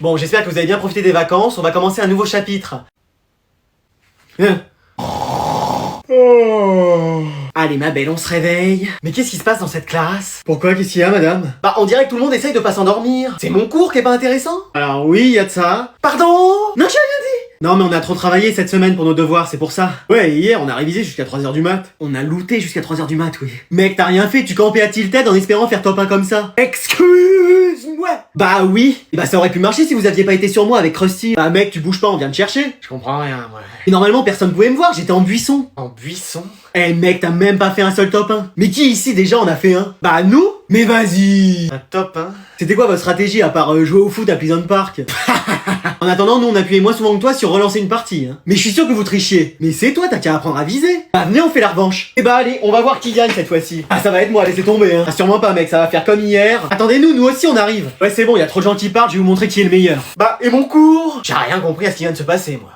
Bon, j'espère que vous avez bien profité des vacances, on va commencer un nouveau chapitre. Allez ma belle, on se réveille. Mais qu'est-ce qui se passe dans cette classe? Pourquoi? Qu'est-ce qu'il y a, madame? Bah, on dirait que tout le monde essaye de pas s'endormir. C'est mon cours qui est pas intéressant? Alors oui, y a de ça. Pardon? Non, j'ai rien dit. Non, mais on a trop travaillé cette semaine pour nos devoirs, c'est pour ça. Ouais, hier, on a révisé jusqu'à 3h du mat. On a looté jusqu'à 3h du mat, oui. Mec, t'as rien fait, tu campais à Tilted en espérant faire top 1 comme ça. Excuse-moi. Bah oui. Et bah ça aurait pu marcher si vous aviez pas été sur moi avec Krusty. Bah mec, tu bouges pas, on vient te chercher. Je comprends rien, ouais. Et normalement, personne pouvait me voir, j'étais en buisson. En buisson? Eh mec, t'as même pas fait un seul top 1. Mais qui ici déjà en a fait un? Bah nous? Mais vas-y. Un top 1? C'était quoi votre stratégie à part jouer au foot à Pleasant Park? En attendant, nous on appuyait moins souvent que toi sur relancer une partie, hein. Mais je suis sûr que vous trichiez. Mais c'est toi, t'as qu'à apprendre à viser. Bah venez, on fait la revanche. Et bah allez, on va voir qui gagne cette fois-ci. Ah ça va être moi, laissez tomber, hein. Ah sûrement pas mec, ça va faire comme hier. Attendez-nous, nous aussi on arrive. Ouais c'est bon, y a trop de gens qui parlent, je vais vous montrer qui est le meilleur. Bah et mon cours? J'ai rien compris à ce qui vient de se passer moi.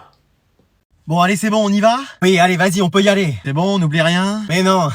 Bon allez c'est bon, on y va? Oui allez vas-y, on peut y aller. C'est bon, on n'oublie rien? Mais non.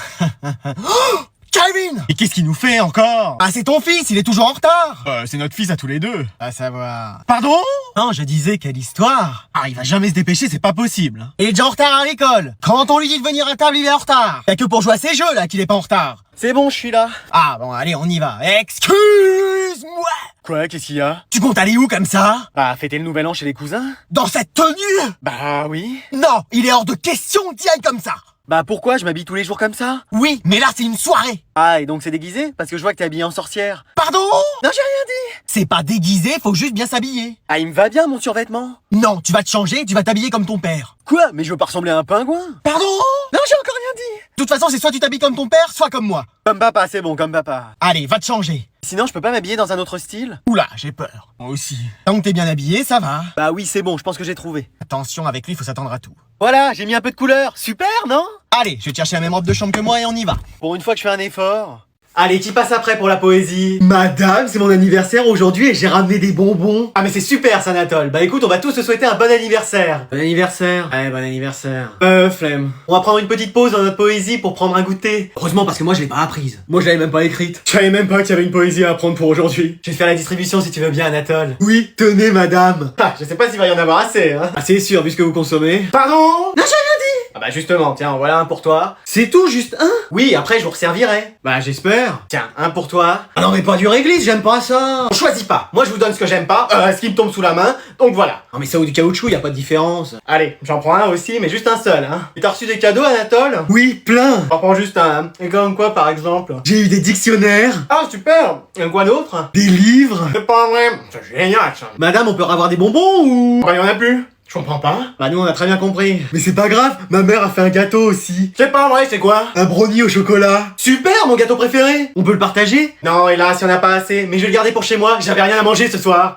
Calvin! Et qu'est-ce qu'il nous fait encore? Ah c'est ton fils, il est toujours en retard! C'est notre fils à tous les deux. À savoir... Pardon? Non, je disais, quelle histoire! Ah, il va jamais se dépêcher, c'est pas possible. Il est déjà en retard à l'école! Quand on lui dit de venir à table, il est en retard! Y'a que pour jouer à ses jeux, là, qu'il est pas en retard! C'est bon, je suis là. Ah bon, allez, on y va. Excuse-moi! Quoi, qu'est-ce qu'il y a? Tu comptes aller où comme ça? Ah, fêter le nouvel an chez les cousins? Dans cette tenue? Bah oui. Non, il est hors de question d'y aller comme ça! Bah pourquoi? Je m'habille tous les jours comme ça? Oui, mais là c'est une soirée. Ah, et donc c'est déguisé? Parce que je vois que t'es habillé en sorcière. Pardon? Non, j'ai rien dit. C'est pas déguisé, faut juste bien s'habiller. Ah, il me va bien mon survêtement. Non, tu vas te changer, tu vas t'habiller comme ton père. Quoi? Mais je veux pas ressembler à un pingouin. Pardon? Non, j'ai encore rien dit. De toute façon, c'est soit tu t'habilles comme ton père, soit comme moi. Comme papa, c'est bon, comme papa. Allez, va te changer. Sinon, je peux pas m'habiller dans un autre style? Oula, j'ai peur. Moi aussi. Tant que t'es bien habillé, ça va. Bah oui, c'est bon, je pense que j'ai trouvé. Attention, avec lui, faut s'attendre à tout. Voilà, j'ai mis un peu de couleur. Super, non? Allez, je vais te chercher la même robe de chambre que moi et on y va. Pour une fois que je fais un effort. Allez, t'y passes après pour la poésie. Madame, c'est mon anniversaire aujourd'hui et j'ai ramené des bonbons. Ah mais c'est super ça, Anatole. Bah écoute, on va tous se souhaiter un bon anniversaire. Bon anniversaire. Ouais, bon anniversaire. Flemme. On va prendre une petite pause dans notre poésie pour prendre un goûter. Heureusement parce que moi je l'ai pas apprise. Moi je l'avais même pas écrite. Je savais même pas qu'il y avait une poésie à apprendre pour aujourd'hui. Je vais te faire la distribution si tu veux bien, Anatole. Oui, tenez madame. Ah, je sais pas s'il va y en avoir assez, hein. Ah c'est sûr, vu ce que vous consommez. Pardon? Non, j'ai rien dit. Ah bah justement, tiens, voilà un pour toi. C'est tout, juste un? Oui, après je vous resservirai. Bah j'espère. Tiens, un pour toi. Ah non mais pas du réglisse, j'aime pas ça. On choisit pas. Moi je vous donne ce que j'aime pas, ce qui me tombe sous la main, donc voilà. Non mais ça ou du caoutchouc, y a pas de différence. Allez, j'en prends un aussi, mais juste un seul, hein. Et t'as reçu des cadeaux, Anatole? Oui, plein. J'en prends juste un, hein. Et comme quoi par exemple? J'ai eu des dictionnaires. Ah super. Et quoi d'autre? Des livres. C'est pas vrai. C'est génial ça. Madame, on peut avoir des bonbons ou? Bah y en a plus. Je comprends pas. Bah nous on a très bien compris. Mais c'est pas grave, ma mère a fait un gâteau aussi. C'est pas vrai, c'est quoi? Un brownie au chocolat. Super, mon gâteau préféré. On peut le partager? Non, hélas, il y en a pas assez. Mais je vais le garder pour chez moi, j'avais rien à manger ce soir.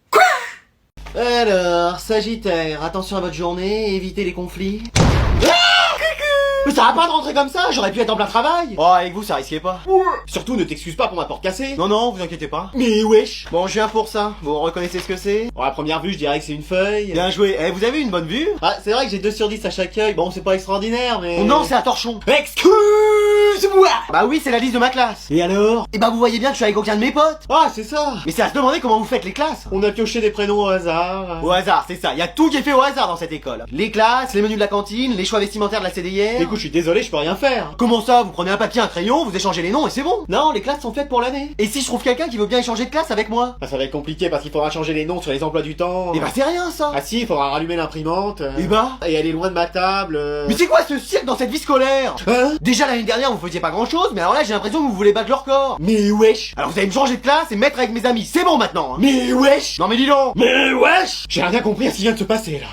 Quoi? Alors, Sagittaire, attention à votre journée, évitez les conflits. Mais ça va pas de rentrer comme ça, j'aurais pu être en plein travail. Oh, avec vous, ça risquait pas. Surtout, ne t'excuse pas pour ma porte cassée. Non, non, vous inquiétez pas. Mais wesh. Bon, je viens pour ça. Vous reconnaissez ce que c'est? Bon, à première vue, je dirais que c'est une feuille. Bien joué. Eh, vous avez une bonne vue? Ah, c'est vrai que j'ai 2 sur 10 à chaque œil. Bon, c'est pas extraordinaire, mais... Oh non, c'est un torchon. Excuse-moi. Bah oui, c'est la liste de ma classe. Et alors? Eh bah, vous voyez bien que je suis avec aucun de mes potes. Ah, c'est ça. Mais c'est à se demander comment vous faites les classes. On a pioché des prénoms au hasard. Au hasard, c'est ça. Y a tout qui est fait au hasard dans cette école. Les classes, les menus de la cantine, les choix vestimentaires de la CDR. Écoute, je suis désolé, je peux rien faire. Comment ça? Vous prenez un papier, un crayon, vous échangez les noms et c'est bon. Non, les classes sont faites pour l'année. Et si je trouve quelqu'un qui veut bien échanger de classe avec moi? Bah, ça va être compliqué parce qu'il faudra changer les noms sur les emplois du temps. Et bah c'est rien ça. Ah si, il faudra rallumer l'imprimante. Et bah? Et aller loin de ma table. Mais c'est quoi ce cirque dans cette vie scolaire? Hein? Déjà l'année dernière vous faisiez pas grand chose, mais alors là j'ai l'impression que vous voulez battre le record. Mais wesh. Alors vous allez me changer de classe et me mettre avec mes amis, c'est bon maintenant, hein. Mais wesh. Non mais dis donc. Mais wesh. J'ai rien compris à ce qui vient de se passer là.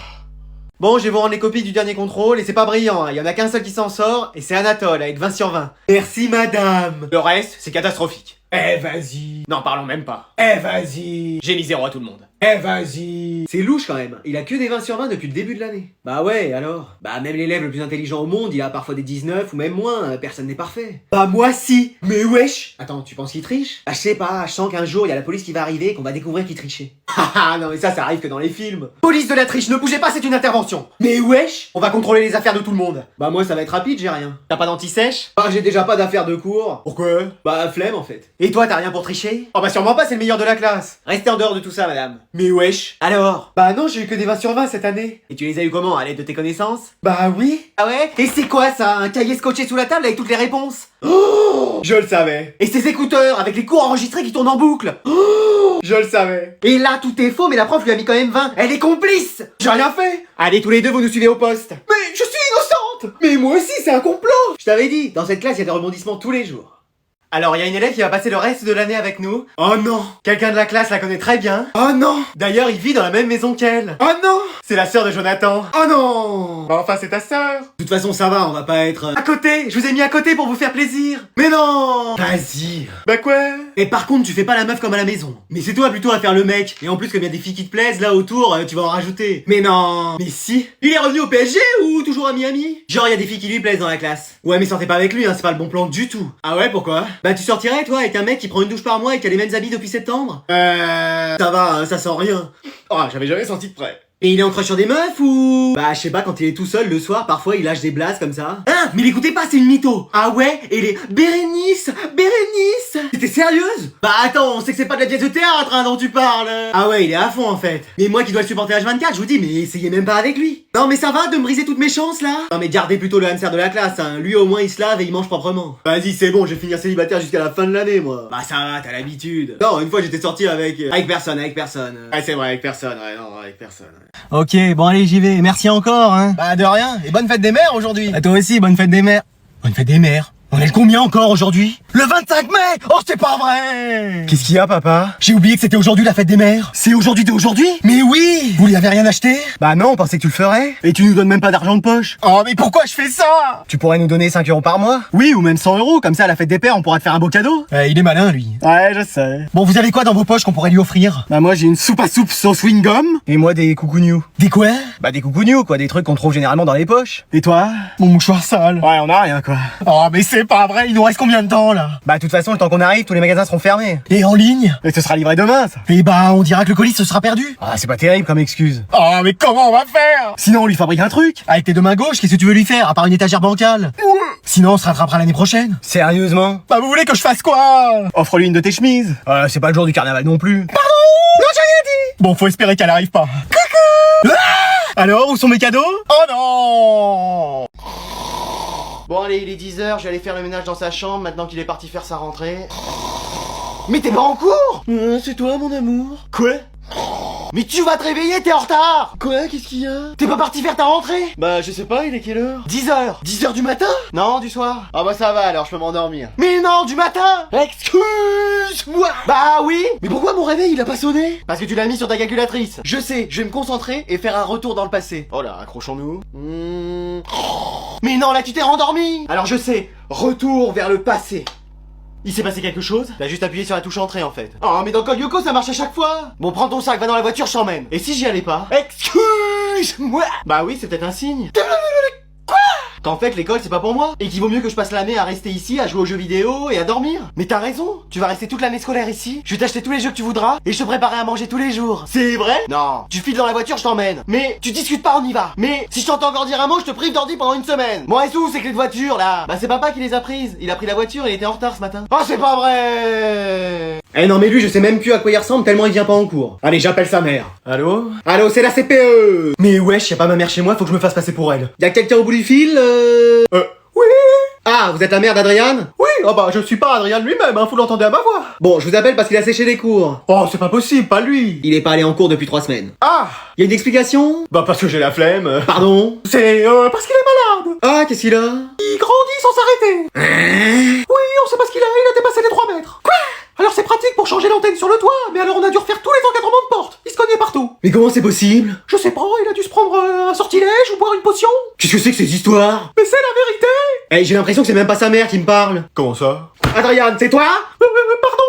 Bon, je vais vous rendre les copies du dernier contrôle et c'est pas brillant, hein. Il y en a qu'un seul qui s'en sort et c'est Anatole avec 20 sur 20. Merci madame. Le reste, c'est catastrophique. Eh vas-y. Non, parlons même pas. Eh vas-y. J'ai mis 0 à tout le monde. Eh vas-y. C'est louche quand même. Il a que des 20 sur 20 depuis le début de l'année. Bah ouais, alors. Bah même l'élève le plus intelligent au monde, il a parfois des 19 ou même moins. Personne n'est parfait. Bah moi si. Mais wesh. Attends, tu penses qu'il triche? Bah je sais pas, je sens qu'un jour il y a la police qui va arriver et qu'on va découvrir qu'il trichait. Haha, non mais ça arrive que dans les films. Police de la triche, ne bougez pas, c'est une intervention. Mais wesh. On va contrôler les affaires de tout le monde. Bah moi ça va être rapide, j'ai rien. T'as pas d'anti-sèche? Bah j'ai déjà pas d'affaires de cours. Pourquoi? Bah flemme en fait. Et toi t'as rien pour tricher? Oh bah sûrement pas, c'est le meilleur de la classe. Restez en dehors de tout ça madame. Mais wesh. Alors? Bah non, j'ai eu que des 20 sur 20 cette année. Et tu les as eu comment? À l'aide de tes connaissances? Bah oui. Ah ouais? Et c'est quoi ça? Un cahier scotché sous la table avec toutes les réponses? Oh, je le savais. Et ces écouteurs avec les cours enregistrés qui tournent en boucle? Oh, je le savais. Et là, tout est faux, mais la prof lui a mis quand même 20. Elle est complice. J'ai rien fait. Allez, tous les deux, vous nous suivez au poste. Mais je suis innocente. Mais moi aussi, c'est un complot. Je t'avais dit, dans cette classe, il y a des rebondissements tous les jours. Alors, il y a une élève qui va passer le reste de l'année avec nous. Oh non! Quelqu'un de la classe la connaît très bien. Oh non! D'ailleurs, il vit dans la même maison qu'elle. Oh non! C'est la sœur de Jonathan. Oh non! Bah enfin, c'est ta sœur. De toute façon, ça va, on va pas être... À côté! Je vous ai mis à côté pour vous faire plaisir. Mais non! Vas-y. Bah quoi? Et par contre, tu fais pas la meuf comme à la maison. Mais c'est toi plutôt à faire le mec. Et en plus, comme il y a des filles qui te plaisent, là autour, tu vas en rajouter. Mais non! Mais si! Il est revenu au PSG ou toujours à Miami? Genre, il y a des filles qui lui plaisent dans la classe. Ouais, mais sortez pas avec lui, hein, c'est pas le bon plan du tout. Ah ouais, pourquoi? Bah tu sortirais toi avec un mec qui prend une douche par mois et qui a les mêmes habits depuis septembre? Ça va, hein, ça sent rien. Oh, j'avais jamais senti de près. Et il est en crush sur des meufs ou... Bah je sais pas, quand il est tout seul le soir, parfois il lâche des blases comme ça. Ah, mais l'écoutez pas, c'est une mytho. Ah ouais? Et les... Bérénice! T'es sérieuse? Bah attends, on sait que c'est pas de la pièce de théâtre hein, dont tu parles. Ah ouais, il est à fond en fait. Mais moi qui dois le supporter H24, je vous dis, mais essayez même pas avec lui. Non mais ça va de me briser toutes mes chances là? Non mais gardez plutôt le hamster de la classe, hein. Lui au moins il se lave et il mange proprement. Vas-y c'est bon, je vais finir célibataire jusqu'à la fin de l'année moi. Bah ça va, t'as l'habitude. Non, une fois j'étais sorti avec personne. Ouais c'est vrai, avec personne, ouais non, avec personne. Ouais. Ok, bon allez j'y vais, merci encore hein. Bah de rien, et bonne fête des mères aujourd'hui. À toi aussi, bonne fête des mères. Bonne fête des mères. On est le combien encore aujourd'hui? Le 25 mai! Oh, c'est pas vrai! Qu'est-ce qu'il y a papa? J'ai oublié que c'était aujourd'hui la fête des mères. C'est aujourd'hui d'aujourd'hui? Mais oui! Vous lui avez rien acheté? Bah non, on pensait que tu le ferais. Et tu nous donnes même pas d'argent de poche. Oh, mais pourquoi je fais ça? Tu pourrais nous donner 5 € par mois? Oui, ou même 100 €, comme ça à la fête des pères on pourra te faire un beau cadeau. Il est malin lui. Ouais, je sais. Bon, vous avez quoi dans vos poches qu'on pourrait lui offrir? Bah moi j'ai une soupe à soupe sauce Wingum. Et moi des coucougnews. Des quoi? Bah des coucougnews quoi, des trucs qu'on trouve généralement dans les poches. Et toi? Mon mouchoir sale. Ouais, on a rien quoi. Oh, mais c'est pas vrai, il nous reste combien de temps là? Bah de toute façon, le temps qu'on arrive, tous les magasins seront fermés. Et en ligne? Et ce sera livré demain ça. Et bah on dira que le colis se sera perdu. Ah c'est pas terrible comme excuse. Oh mais comment on va faire? Sinon on lui fabrique un truc. Avec tes deux mains gauches, qu'est-ce que tu veux lui faire à part une étagère bancale? Sinon on se rattrapera l'année prochaine. Sérieusement? Bah vous voulez que je fasse quoi? Offre-lui une de tes chemises. C'est pas le jour du carnaval non plus. Pardon? Non j'ai rien dit. Bon faut espérer qu'elle arrive pas. Coucou. Alors où sont mes cadeaux? Oh non. Bon allez, il est 10h, je vais aller faire le ménage dans sa chambre maintenant qu'il est parti faire sa rentrée. Mais t'es pas en cours? C'est toi mon amour. Quoi? Mais tu vas te réveiller, t'es en retard. Quoi? Qu'est-ce qu'il y a? T'es pas parti faire ta rentrée? Bah je sais pas, il est quelle heure? 10h. 10h du matin? Non, du soir. Ah bah ça va alors, je peux m'endormir. Mais non, du matin. Excuse-moi. Bah oui. Mais pourquoi mon réveil il a pas sonné? Parce que tu l'as mis sur ta calculatrice. Je sais, je vais me concentrer et faire un retour dans le passé. Oh là, accrochons-nous. Mais non, là tu t'es rendormi. Alors je sais, retour vers le passé. Il s'est passé quelque chose? T'as juste appuyé sur la touche entrée en fait. Oh mais dans Code Lyoko ça marche à chaque fois. Bon prends ton sac, va dans la voiture, je t'emmène. Et si j'y allais pas? Excuse-moi. Bah oui, c'est peut-être un signe. Quoi? Qu'en fait l'école c'est pas pour moi. Et qu'il vaut mieux que je passe l'année à rester ici, à jouer aux jeux vidéo et à dormir. Mais t'as raison, tu vas rester toute l'année scolaire ici. Je vais t'acheter tous les jeux que tu voudras et je te préparerai à manger tous les jours. C'est vrai? Non. Tu files dans la voiture, je t'emmène. Mais tu discutes pas, on y va. Mais si je t'entends encore dire un mot, je te prive d'ordi pendant une semaine. Bon et tout, ces clés de voiture là. Bah c'est papa qui les a prises. Il a pris la voiture et il était en retard ce matin. Oh c'est pas vrai. Eh non mais lui je sais même plus à quoi il ressemble tellement il vient pas en cours. Allez j'appelle sa mère. Allô? Allô c'est la CPE. Mais wesh, y'a pas ma mère chez moi, faut que je me fasse passer pour elle. Y'a quelqu'un au bout du fil Oui. Ah vous êtes la mère d'Adriane? Oui, oh bah je suis pas Adrien lui-même, hein, vous l'entendez à ma voix. Bon je vous appelle parce qu'il a séché les cours. Oh c'est pas possible, pas lui. Il est pas allé en cours depuis 3 semaines. Ah. Y'a une explication? Bah parce que j'ai la flemme. Pardon? C'est parce qu'il est malade. Ah qu'est-ce qu'il a? Il grandit sans s'arrêter. Oui, on sait pas ce qu'il a dépassé les 3 mètres. Quoi? Alors c'est pratique pour changer l'antenne sur le toit, mais alors on a dû refaire tous les encadrements de porte. Il se cognait partout. Mais comment c'est possible? Je sais pas, il a dû se prendre un sortilège ou boire une potion. Qu'est-ce que c'est que ces histoires? Mais c'est la vérité. Eh j'ai l'impression que c'est même pas sa mère qui me parle. Comment ça? Adriane, c'est toi? Pardon?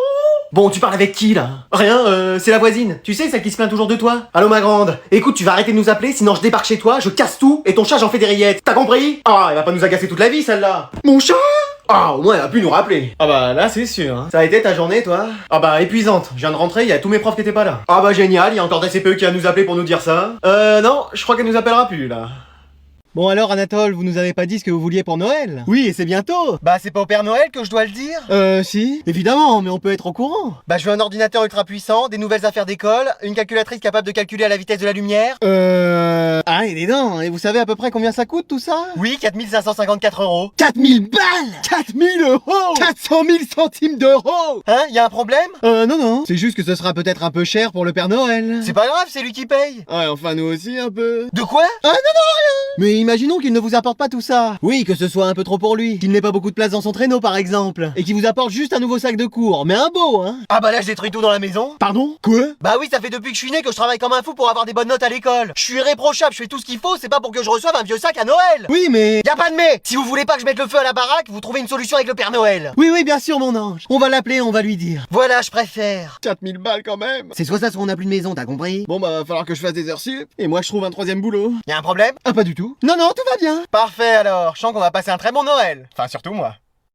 Bon, tu parles avec qui là? Rien, c'est la voisine. Tu sais, celle qui se plaint toujours de toi. Allô ma grande. Écoute, tu vas arrêter de nous appeler, sinon je débarque chez toi, je casse tout, et ton chat j'en fais des rillettes. T'as compris? Ah, elle va pas nous agacer toute la vie celle-là. Mon chat? Ah, au moins elle a pu nous rappeler. Ah bah là c'est sûr. Hein. Ça a été ta journée toi? Ah bah épuisante. Je viens de rentrer, il y a tous mes profs qui étaient pas là. Ah bah génial, il y a encore des CPE qui va nous appeler pour nous dire ça. Non, je crois qu'elle nous appellera plus là. Bon alors Anatole, vous nous avez pas dit ce que vous vouliez pour Noël? Oui, et c'est bientôt. Bah c'est pas au Père Noël que je dois le dire. Si, évidemment, mais on peut être au courant. Bah je veux un ordinateur ultra puissant, des nouvelles affaires d'école, une calculatrice capable de calculer à la vitesse de la lumière. Ah, et des dents, et vous savez à peu près combien ça coûte tout ça? Oui, 4554 €. 4000 balles! 4000 euros! 400 000 centimes d'euros! Hein, y a un problème? Non, c'est juste que ce sera peut-être un peu cher pour le Père Noël. C'est pas grave, c'est lui qui paye. Ouais, enfin nous aussi un peu. De quoi? Ah non, rien! Mais imaginons qu'il ne vous apporte pas tout ça. Oui, que ce soit un peu trop pour lui, qu'il n'ait pas beaucoup de place dans son traîneau par exemple, et qu'il vous apporte juste un nouveau sac de cours, mais un beau, hein? Ah bah là je détruis tout dans la maison. Pardon? Quoi? Bah oui, ça fait depuis que je suis né que je travaille comme un fou pour avoir des bonnes notes à l'école. Je suis irréprochable, je fais tout ce qu'il faut, c'est pas pour que je reçoive un vieux sac à Noël. Oui, mais... Y a pas de mais. Si vous voulez pas que je mette le feu à la baraque, vous trouvez une solution avec le Père Noël. Oui, bien sûr mon ange. On va l'appeler, on va lui dire. Voilà, je préfère. 4000 balles quand même. C'est soit ça, soit on n'a plus de maison, t'as compris? Bon bah va falloir que je fasse des heures sup, et moi je trouve un troisième boulot. Y a un problème? Ah pas du tout. Non, tout va bien. Parfait alors, je sens qu'on va passer un très bon Noël. Enfin surtout moi.